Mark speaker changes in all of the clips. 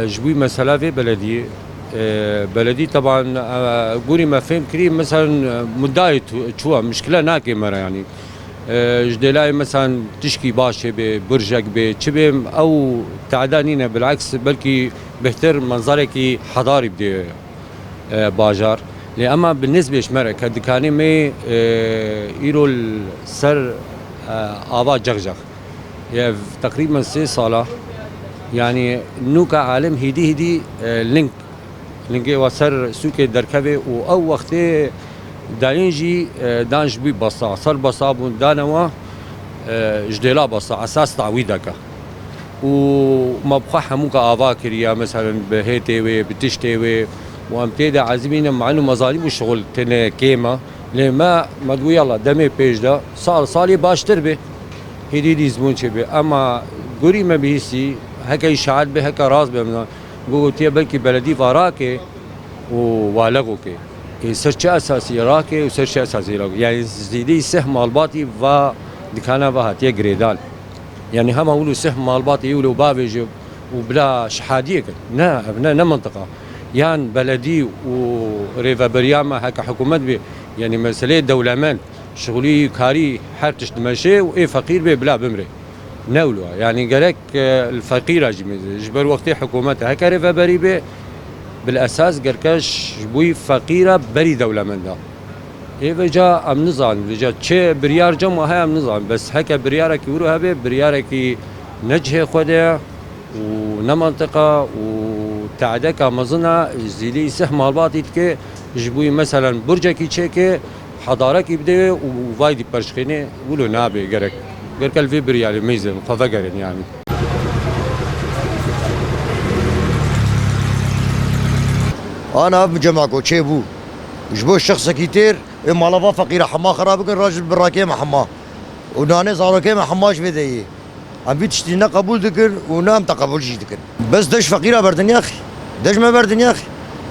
Speaker 1: جوي مسألة في بلدي طبعا قولي ما فهم كريم مثلا مدايت شو مشكلة ناكي مرة يعني جدلاي مثلا تشكي باشي ببرجك بشبم او تعدانينا بالعكس بلكي بهتر منظرك حضاري بدي باجار اما بالنسبة شمرة كدكاني مي ايرو السر آبا جغجغ يعني تقريبا 6 صالة يعني نوكا عالم هيدي لينك وسر سوكي دركبه او وقتي داينجي دانج بي بصا صار بصابون دانوا جديلا بصا اساس تعويدك وما بقى حموكا افاكريا مثلا بهيتي بتشتي وامتدى عازمين مع انه مظالم الشغل تنا كيما لما ما تقول يلا دمي بيج ده صار باشتر به هيدي زبون شبه اما قري ما بيسي هكا إشاعات به هكا راس به قلت يا بلكي بلدي فراكي ووالغوكي سرچ اساسي راكي وسرچ اساسي راكي يعني زيدي سهم مالباتي و دكانا وهاتيه جريدال يعني هم اقولوا سهم مالباتي يقولوا بافيج وبلا شحاديه نا منطقه يعني بلدي وريفا برياما هكا حكومات بي يعني مساله دولمان شغلي كاري حرتش دمشي واي فقير بي بلا بمري نولوا يعني قالك الفقيرة جبر وقتي حكومتها هكا ريفا بري بي بالاساس قركش جبوي فقيرة بري دولة من ده ايه جا ام نظام جا تشي بريار جم وهي ام نظام بس هكا بريارك يورو هبه بريارك نجه خده ونمنطقة وتعدك مظنة زيلي سهم الباطي تكي جبوي مثلا برجكي تشيكي حضارك يبدأ وفايدي برشخيني ولو نابي قرك قرك الفيبر يعني ميزة مفقرين يعني
Speaker 2: انا بجمع كوتشي بو جبو الشخص كتير اما لفا فقيره حما خراب راجل براكي ما حما وناني صاروكي ما حماش بدي عم بتشتينا قبول ذكر ونام تقبل شي ذكر بس دش فقيره بردن يا اخي دش ما بردن يا اخي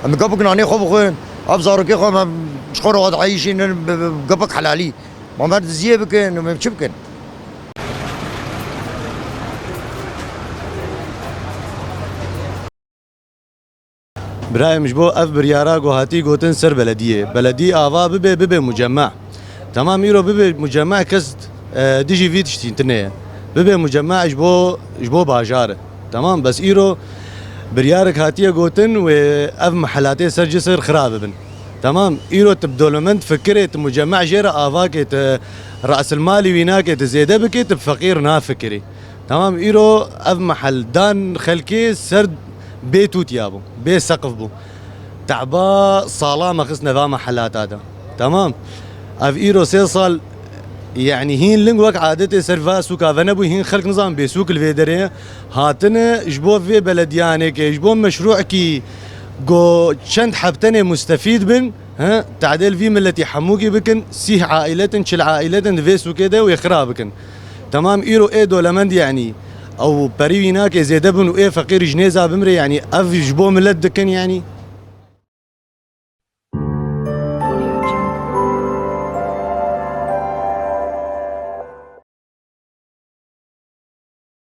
Speaker 2: عم قبك ناني خو بخوين ابزاروكي خو ما شخور غاد عايشين قبك حلالي ما مرد زيه بكن وما بكن
Speaker 3: برايم جبو اف بريارا هاتي قوتن سر بلديه آوا ببي مجمع تمام يرو ببي مجمع كست ديجي في تشتين تنيه ببي مجمع جبو باجار تمام بس ايرو بريارك هاتيه قوتن واف محلاتي سر جسر خراب بن تمام ايرو تبدولمنت فكرت مجمع جيرا آفاك راس المالي ويناك زياده بكيت بفقير نافكري تمام ايرو اف محل دان خلكي سرد بيتوت يابو بي سقف بو تعبا صالة ما خصنا ذا محلات هذا تمام اف ايرو سيصل يعني هين لنقوك عادتي سرفا سوكا فنبو هين خلق نظام بسوق الفيدرية هاتنا جبو في بلديانك جبو مشروع كي جو شند حبتني مستفيد بن ها تعديل في ملتي حموكي بكن سيه عائلة شل عائلة في سوكي ده ويخرابكن تمام ايرو اي دولمند يعني او بري هناك زيدبن وايه فقير جنيزه بمري يعني اف جبو ملت دكن يعني